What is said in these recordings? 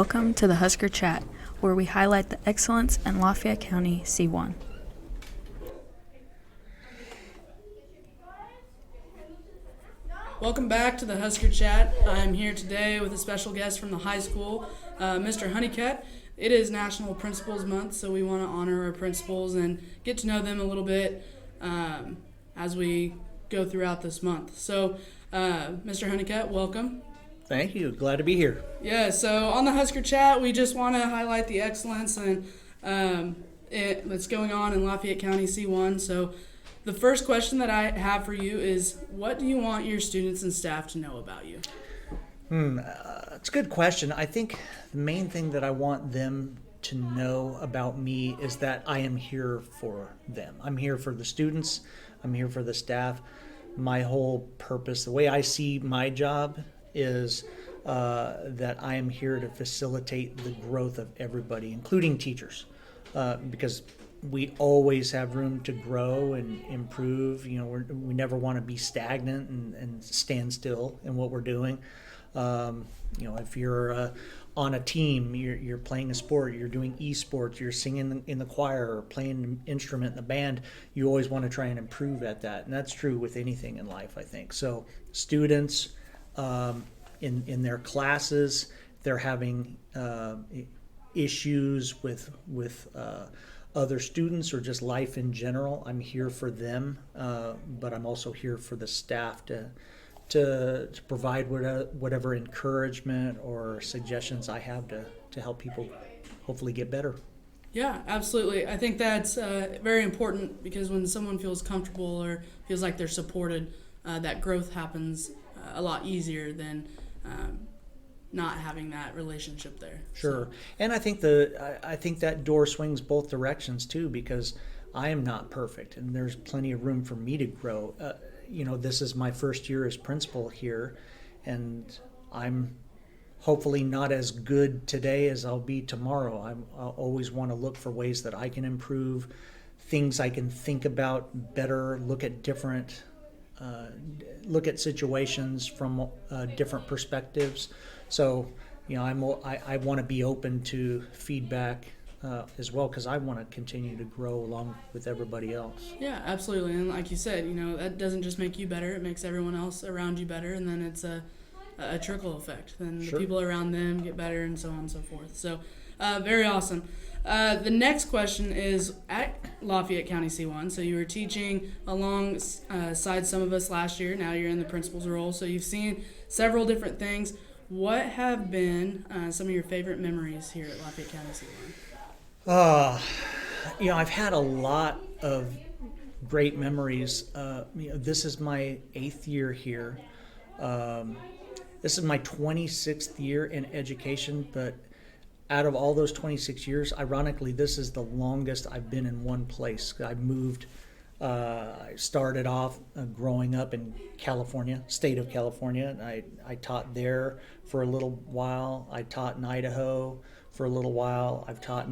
Welcome to the Husker Chat, where we highlight the excellence in Lafayette County C1. Welcome back to the Husker Chat. I'm here today with a special guest from the high school, Mr. Honeycutt. It is National Principals Month, so we want to honor our principals and get to know them a little bit as we go throughout this month. So, Mr. Honeycutt, welcome. Thank you. Glad to be here. Yeah, so on the Husker Chat, we just want to highlight the excellence and that's going on in Lafayette County C1. So the first question that I have for you is, what do you want your students and staff to know about you? It's a good question. I think the main thing that I want them to know about me is that I am here for them. I'm here for the students. I'm here for the staff. My whole purpose, the way I see my job is that I am here to facilitate the growth of everybody, including teachers, because we always have room to grow and improve. You know, we never want to be stagnant and stand still in what we're doing. You know, if you're on a team, you're playing a sport, you're doing esports, you're singing in the choir or playing an instrument in the band, you always want to try and improve at that. And that's true with anything in life, I think. So students, in their classes, they're having issues with other students or just life in general. I'm here for them, but I'm also here for the staff to provide whatever encouragement or suggestions I have to help people hopefully get better. Yeah, absolutely. I think that's very important, because when someone feels comfortable or feels like they're supported, that growth happens a lot easier than not having that relationship there. Sure. So. And I think that door swings both directions too, because I am not perfect and there's plenty of room for me to grow. You know, this is my first year as principal here, and I'm hopefully not as good today as I'll be tomorrow. I'll always want to look for ways that I can improve, things I can think about better, look at situations from different perspectives. So, you know, I want to be open to feedback as well, because I want to continue to grow along with everybody else. Yeah, absolutely. And like you said, you know, that doesn't just make you better, it makes everyone else around you better, and then it's a trickle effect. Then Sure. The people around them get better, and so on and so forth. So, very awesome. The next question is, at Lafayette County C1, so you were teaching alongside some of us last year. Now you're in the principal's role, so you've seen several different things. What have been some of your favorite memories here at Lafayette County C1? You know, I've had a lot of great memories. You know, this is my 8th year here. This is my 26th year in education, but out of all those 26 years, ironically, this is the longest I've been in one place. I moved, I started off growing up in California, state of California. I taught there for a little while. I taught in Idaho for a little while. I've taught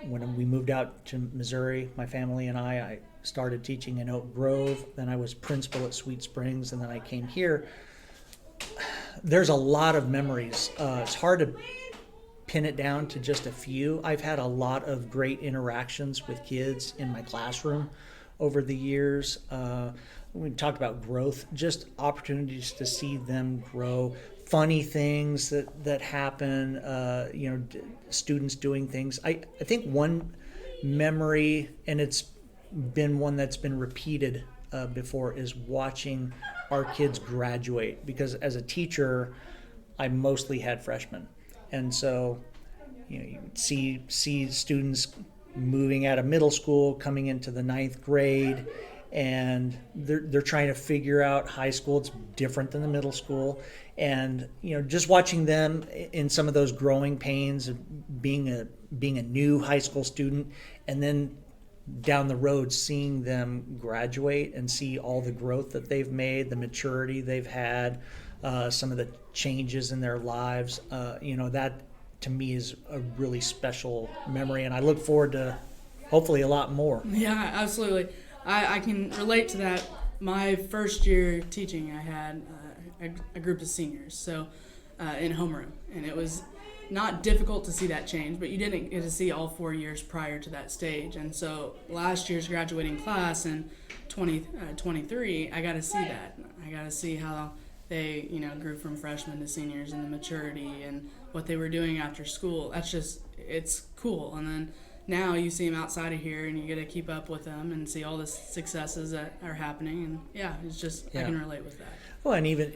when we moved out to Missouri, my family and I started teaching in Oak Grove. Then I was principal at Sweet Springs, and then I came here. There's a lot of memories. It's hard to pin it down to just a few. I've had a lot of great interactions with kids in my classroom over the years. We talked about growth, just opportunities to see them grow, funny things that happen, you know, students doing things. I think one memory, and it's been one that's been repeated before, is watching our kids graduate, because as a teacher, I mostly had freshmen. And so, you know, you see students moving out of middle school, coming into the 9th grade, and they're trying to figure out high school. It's different than the middle school. And, you know, just watching them in some of those growing pains of being a new high school student, and then down the road seeing them graduate and see all the growth that they've made, the maturity they've had, some of the changes in their lives, you know, that to me is a really special memory, and I look forward to hopefully a lot more. Yeah, absolutely. I can relate to that. My first year teaching, I had a group of seniors. So in homeroom, and it was not difficult to see that change, but you didn't get to see all 4 years prior to that stage. And so last year's graduating class in 2023, I got to see that. I got to see how they, grew from freshmen to seniors, and the maturity and what they were doing after school. It's cool. And then now you see them outside of here, and you get to keep up with them and see all the successes that are happening. And I can relate with that. Well, and even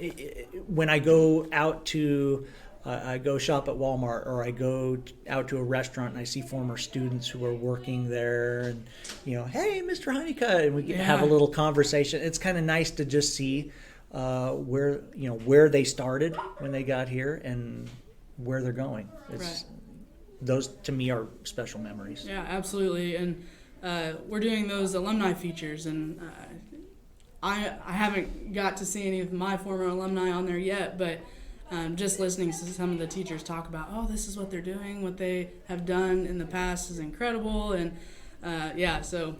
when I go out to I go shop at Walmart, or I go out to a restaurant and I see former students who are working there, and hey, Mr. Honeycutt, and we can have a little conversation. It's kind of nice to just see where they started when they got here and where they're going. Those to me are special memories. Yeah, absolutely. And we're doing those alumni features, and I haven't got to see any of my former alumni on there yet, but just listening to some of the teachers talk about, this is what they're doing, what they have done in the past is incredible. And so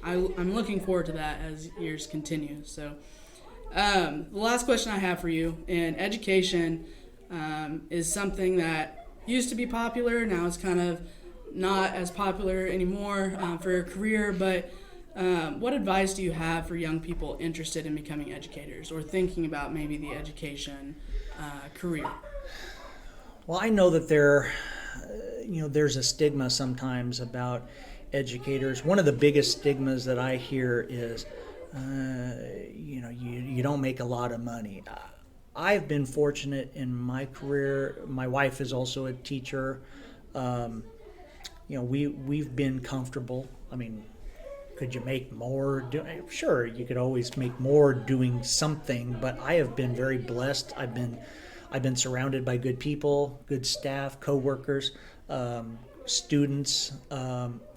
I'm looking forward to that as years continue. So the last question I have for you, in education, is something that used to be popular. Now it's kind of not as popular anymore for your career, but what advice do you have for young people interested in becoming educators or thinking about maybe the education career? Well, I know that there's a stigma sometimes about educators. One of the biggest stigmas that I hear is, you don't make a lot of money. I've been fortunate in my career. My wife is also a teacher. We've been comfortable. I mean, could you make more? Sure, you could always make more doing something, but I have been very blessed. I've been surrounded by good people, good staff, coworkers, students.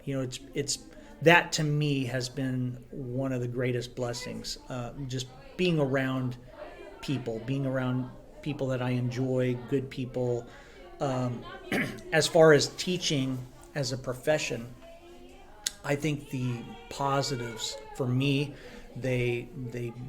It's that to me has been one of the greatest blessings. Just being around people that I enjoy, good people. As far as teaching as a profession, I think the positives for me, they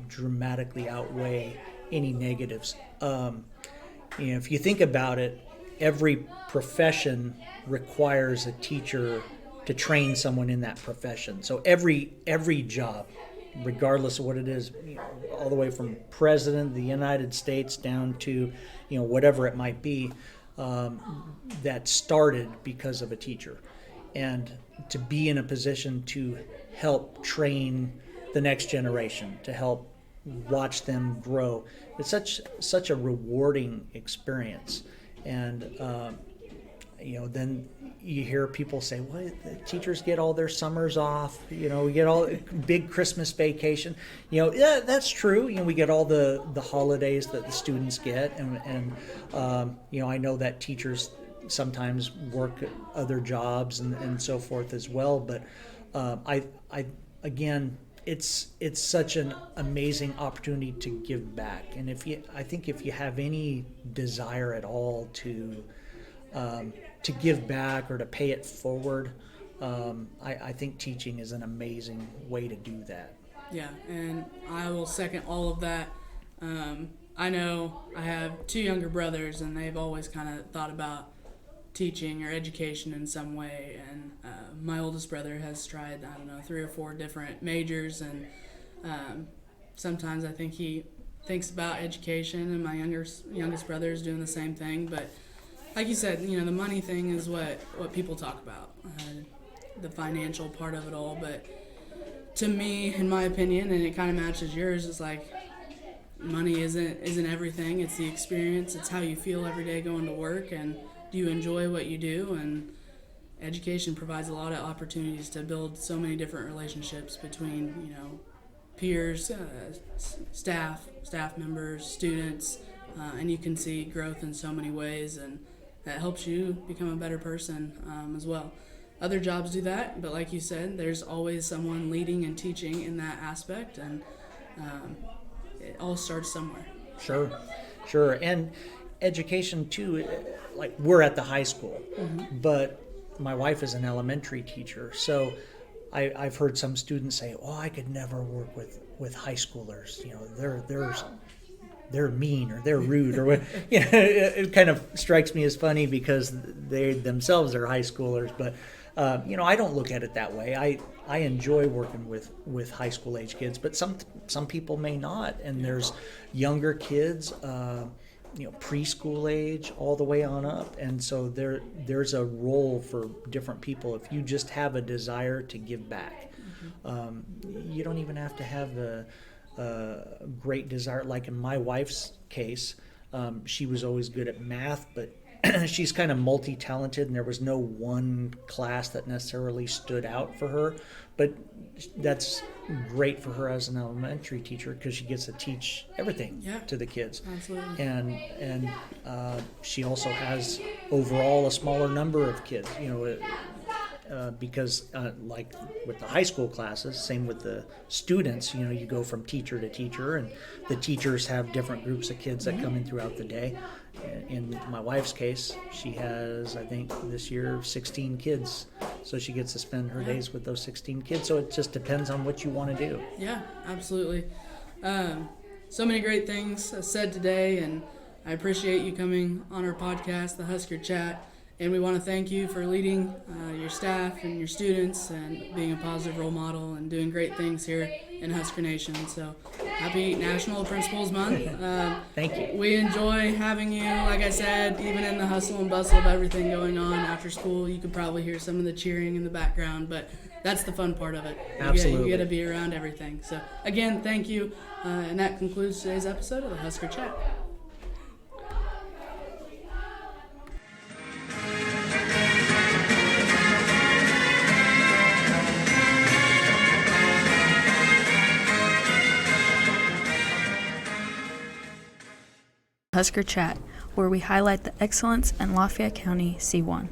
dramatically outweigh any negatives. If you think about it, every profession requires a teacher to train someone in that profession. So every job, regardless of what it is, all the way from President of the United States down to whatever it might be, that started because of a teacher. And to be in a position to help train the next generation, to help watch them grow, it's such a rewarding experience. And then you hear people say, well, the teachers get all their summers off, we get all big Christmas vacation. Yeah, that's true. We get all the holidays that the students get, and I know that teachers sometimes work other jobs and so forth as well. But it's such an amazing opportunity to give back. And I think if you have any desire at all to give back or to pay it forward, I think teaching is an amazing way to do that. Yeah, and I will second all of that. I know I have two younger brothers, and they've always kind of thought about teaching or education in some way, and my oldest brother has tried 3 or 4 different majors, and sometimes I think he thinks about education, and my youngest brother is doing the same thing. But like you said, the money thing is what people talk about, the financial part of it all. But to me, in my opinion, and it kind of matches yours, it's like money isn't everything. It's the experience. It's how you feel every day going to work, and do you enjoy what you do? And education provides a lot of opportunities to build so many different relationships between, peers, staff members, students, and you can see growth in so many ways, and that helps you become a better person as well. Other jobs do that, but like you said, there's always someone leading and teaching in that aspect, and it all starts somewhere. Sure. And education too, like we're at the high school, but my wife is an elementary teacher, so I've heard some students say, I could never work with high schoolers. they're mean or they're rude or what. It kind of strikes me as funny because they themselves are high schoolers. But I don't look at it that way. I enjoy working with high school age kids, but some people may not. And there's younger kids, preschool age all the way on up. And so there's a role for different people. If you just have a desire to give back, you don't even have to have the great desire. Like in my wife's case, she was always good at math, but she's kind of multi-talented, and there was no one class that necessarily stood out for her. But that's great for her as an elementary teacher because she gets to teach everything to the kids. Absolutely. And she also has overall a smaller number of kids. Because like with the high school classes, same with the students, you go from teacher to teacher, and the teachers have different groups of kids that come in throughout the day. In my wife's case, she has, I think this year, 16 kids. So she gets to spend her days with those 16 kids. So it just depends on what you want to do. Yeah, absolutely. So many great things said today, and I appreciate you coming on our podcast, the Husker Chat. And we want to thank you for leading your staff and your students and being a positive role model and doing great things here in Husker Nation. So happy National Principals Month. Thank you. We enjoy having you. Like I said, even in the hustle and bustle of everything going on after school, you could probably hear some of the cheering in the background, but that's the fun part of it. Absolutely. You get to be around everything. So again, thank you. And that concludes today's episode of the Husker Chat. Husker Chat, where we highlight the excellence in Lafayette County C1.